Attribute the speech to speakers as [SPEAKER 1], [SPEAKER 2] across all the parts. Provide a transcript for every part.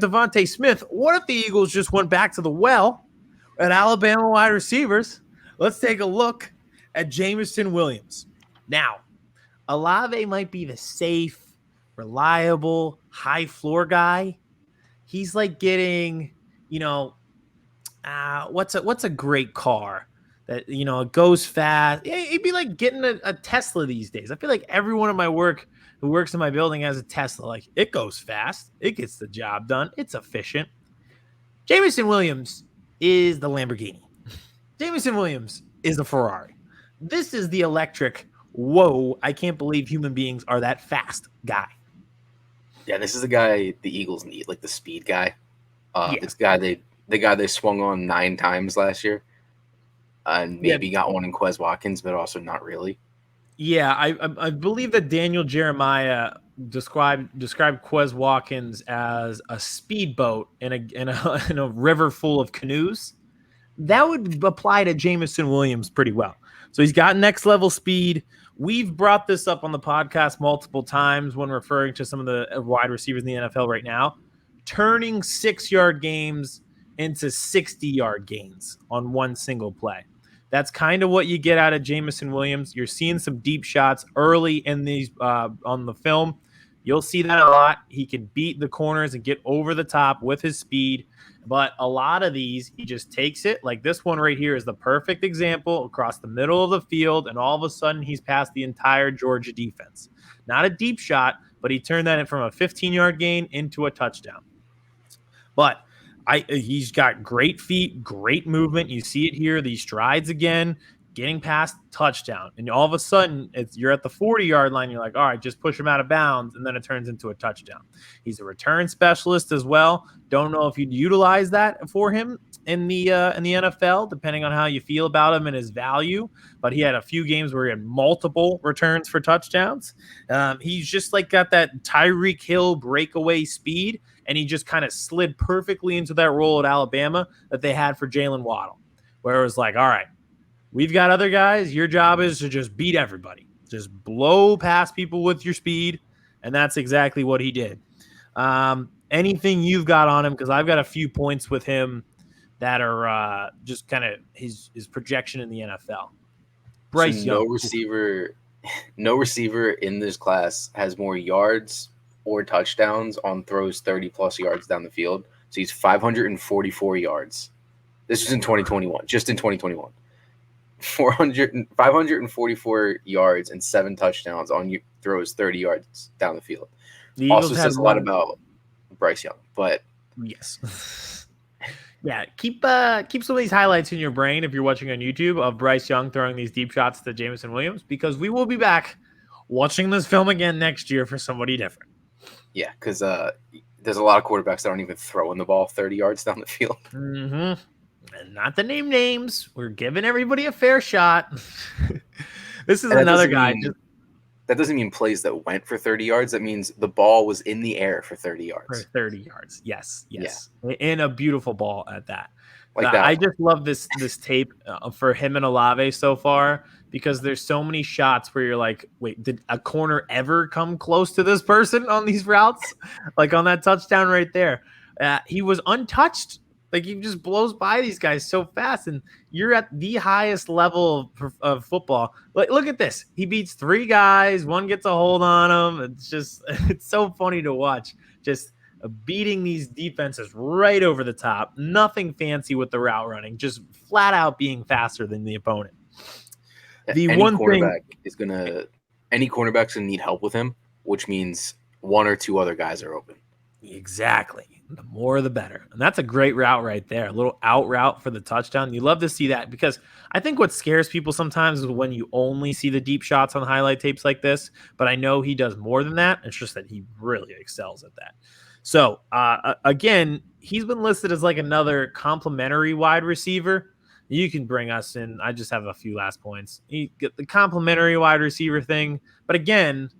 [SPEAKER 1] Devontae Smith. What if the Eagles just went back to the well at Alabama wide receivers? Let's take a look at Jameson Williams. Now, Olave might be the safe, reliable, high floor guy. He's like getting, what's a great car that it goes fast. It'd be like getting a Tesla these days. I feel like everyone in my work who works in my building has a Tesla. Like, it goes fast, it gets the job done, it's efficient. Jameson Williams is the Lamborghini. Jameson Williams is the Ferrari. This is the electric, whoa, I can't believe human beings are that fast guy.
[SPEAKER 2] Yeah, this is the guy the Eagles need, like the speed guy. This guy the guy they swung on 9 times last year, and maybe got one in Quez Watkins, but also not really.
[SPEAKER 1] Yeah, I believe that Daniel Jeremiah described Quez Watkins as a speedboat in a river full of canoes. That would apply to Jameson Williams pretty well. So he's got next level speed. We've brought this up on the podcast multiple times when referring to some of the wide receivers in the NFL right now, turning 6-yard games into 60-yard gains on one single play. That's kind of what you get out of Jameson Williams. You're seeing some deep shots early in these on the film. You'll see that a lot. He can beat the corners and get over the top with his speed. But a lot of these, he just takes it. Like this one right here is the perfect example across the middle of the field, and all of a sudden he's past the entire Georgia defense. Not a deep shot, but he turned that in from a 15-yard gain into a touchdown. But he's got great feet, great movement. You see it here, these strides again, getting past touchdown. And all of a sudden, you're at the 40-yard line. You're like, all right, just push him out of bounds, and then it turns into a touchdown. He's a return specialist as well. Don't know if you'd utilize that for him in the NFL, depending on how you feel about him and his value. But he had a few games where he had multiple returns for touchdowns. He's just like got that Tyreek Hill breakaway speed, and he just kind of slid perfectly into that role at Alabama that they had for Jalen Waddle, where it was like, all right, we've got other guys. Your job is to just beat everybody. Just blow past people with your speed, and that's exactly what he did. Anything you've got on him? Because I've got a few points with him that are just kind of his projection in the NFL. Bryce Young.
[SPEAKER 2] No receiver in this class has more yards or touchdowns on throws 30-plus yards down the field. So he's 544 yards. This was in 2021, just in 2021. 544 yards and 7 touchdowns on throws 30 yards down the field. Also says a lot about Bryce Young, but
[SPEAKER 1] yes. Yeah, keep some of these highlights in your brain if you're watching on YouTube of Bryce Young throwing these deep shots to Jameson Williams, because we will be back watching this film again next year for somebody different.
[SPEAKER 2] Yeah, because there's a lot of quarterbacks that aren't even throwing the ball 30 yards down the field.
[SPEAKER 1] Mm-hmm. And not to name names, we're giving everybody a fair shot. This is another guy.
[SPEAKER 2] That doesn't mean plays that went for 30 yards. That means the ball was in the air for 30 yards.
[SPEAKER 1] For 30 yards, yes. Yeah. And a beautiful ball at that.
[SPEAKER 2] Like that.
[SPEAKER 1] I just love this tape for him and Olave so far, because there's so many shots where you're like, wait, did a corner ever come close to this person on these routes? Like on that touchdown right there. He was untouched. Like, he just blows by these guys so fast, and you're at the highest level of football. Like, look at this. He beats 3 guys. 1 gets a hold on him. It's so funny to watch. Just beating these defenses right over the top. Nothing fancy with the route running. Just flat out being faster than the opponent.
[SPEAKER 2] Any cornerback's gonna need help with him, which means 1 or 2 other guys are open.
[SPEAKER 1] Exactly. The more the better. And that's a great route right there. A little out route for the touchdown. You love to see that, because I think what scares people sometimes is when you only see the deep shots on highlight tapes like this. But I know he does more than that. It's just that he really excels at that. So, again, he's been listed as like another complimentary wide receiver. You can bring us in. I just have a few last points. You get the complimentary wide receiver thing. But again,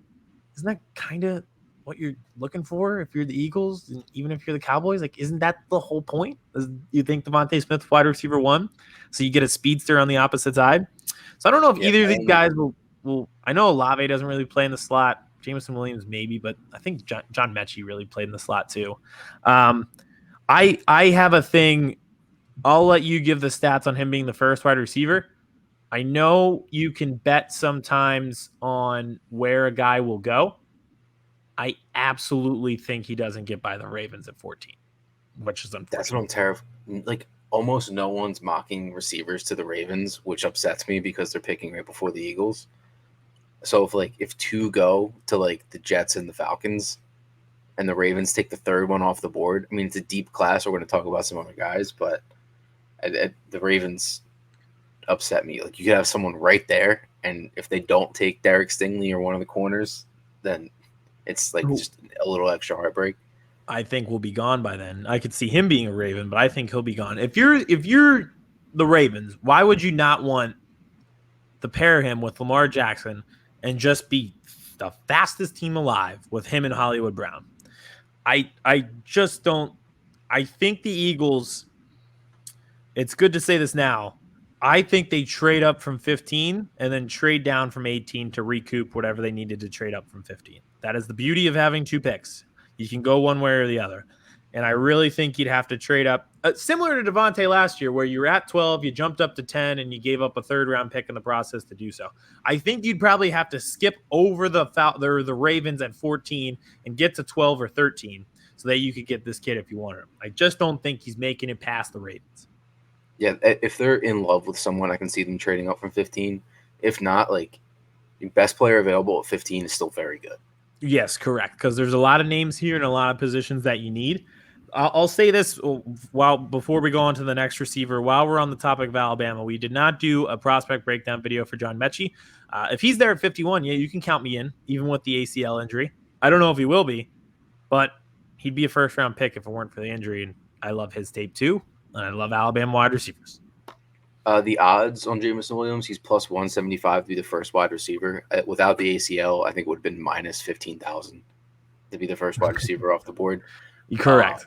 [SPEAKER 1] isn't that kind of what you're looking for if you're the Eagles, and even if you're the Cowboys? Like, isn't that the whole point? You think Devontae Smith wide receiver 1, so you get a speedster on the opposite side? So I don't know if either of these guys will. I know Olave doesn't really play in the slot. Jameson Williams maybe, but I think John Mechie really played in the slot too. I have a thing. I'll let you give the stats on him being the first wide receiver. I know you can bet sometimes on where a guy will go. I absolutely think he doesn't get by the Ravens at 14, which is unfortunate.
[SPEAKER 2] That's what I'm terrified. Like, almost no one's mocking receivers to the Ravens, which upsets me because they're picking right before the Eagles. So if two go to like the Jets and the Falcons, and the Ravens take the third one off the board, I mean, it's a deep class. We're going to talk about some other guys, but the Ravens upset me. Like, you could have someone right there, and if they don't take Derek Stingley or one of the corners, then it's like just a little extra heartbreak.
[SPEAKER 1] I think we'll be gone by then. I could see him being a Raven, but I think he'll be gone. If you're the Ravens, why would you not want to pair him with Lamar Jackson and just be the fastest team alive with him and Hollywood Brown? I just don't. I think the Eagles, it's good to say this now, I think they trade up from 15 and then trade down from 18 to recoup whatever they needed to trade up from 15. That is the beauty of having two picks. You can go one way or the other. And I really think you'd have to trade up, similar to Devontae last year, where you were at 12, you jumped up to 10, and you gave up a third-round pick in the process to do so. I think you'd probably have to skip over the Ravens at 14 and get to 12 or 13 so that you could get this kid if you wanted him. I just don't think he's making it past the Ravens.
[SPEAKER 2] Yeah, if they're in love with someone, I can see them trading up from 15. If not, like, the best player available at 15 is still very good.
[SPEAKER 1] Yes, correct, because there's a lot of names here and a lot of positions that you need. I'll say this before we go on to the next receiver. While we're on the topic of Alabama, we did not do a prospect breakdown video for John Mechie. If he's there at 51, yeah, you can count me in, even with the ACL injury. I don't know if he will be, but he'd be a first-round pick if it weren't for the injury, and I love his tape too, and I love Alabama wide receivers.
[SPEAKER 2] The odds on Jameson Williams, he's plus 175 to be the first wide receiver. Without the ACL, I think it would have been minus 15,000 to be the first wide receiver off the board.
[SPEAKER 1] Correct.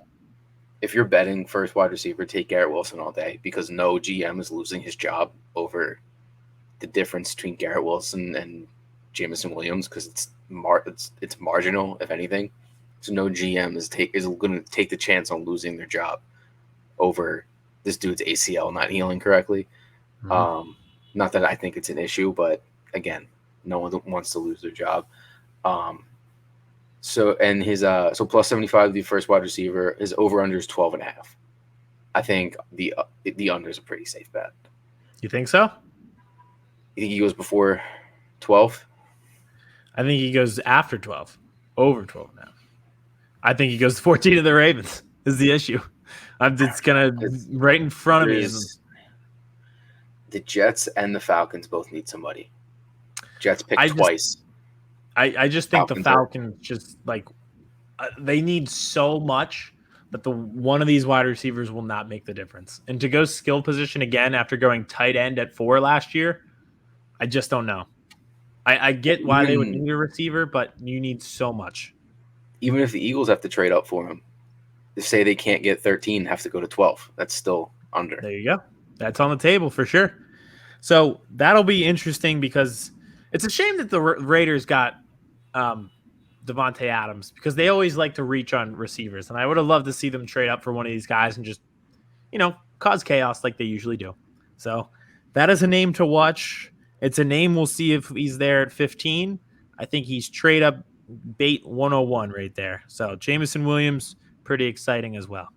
[SPEAKER 2] If you're betting first wide receiver, take Garrett Wilson all day, because no GM is losing his job over the difference between Garrett Wilson and Jameson Williams, because it's marginal, if anything. So no GM is going to take the chance on losing their job over this dude's ACL not healing correctly. Mm-hmm. Not that I think it's an issue, but again, no one wants to lose their job. So plus 75 the first wide receiver, his over under is 12.5. I think the under is a pretty safe bet.
[SPEAKER 1] You think so?
[SPEAKER 2] You think he goes before 12?
[SPEAKER 1] I think he goes after 12, over 12 now. I think he goes 14 to the Ravens is the issue. It's going to right in front of me.
[SPEAKER 2] The Jets and the Falcons both need somebody. Jets picked twice.
[SPEAKER 1] I just think the Falcons just they need so much that one of these wide receivers will not make the difference. And to go skill position again after going tight end at 4 last year, I just don't know. I get why they would need a receiver, but you need so much.
[SPEAKER 2] Even if the Eagles have to trade up for him, they say they can't get 13, have to go to 12. That's still under.
[SPEAKER 1] There you go. That's on the table for sure. So that'll be interesting because it's a shame that the Raiders got Devontae Adams, because they always like to reach on receivers. And I would have loved to see them trade up for one of these guys and just, cause chaos like they usually do. So that is a name to watch. It's a name we'll see if he's there at 15. I think he's trade up bait 101 right there. So Jameson Williams, pretty exciting as well.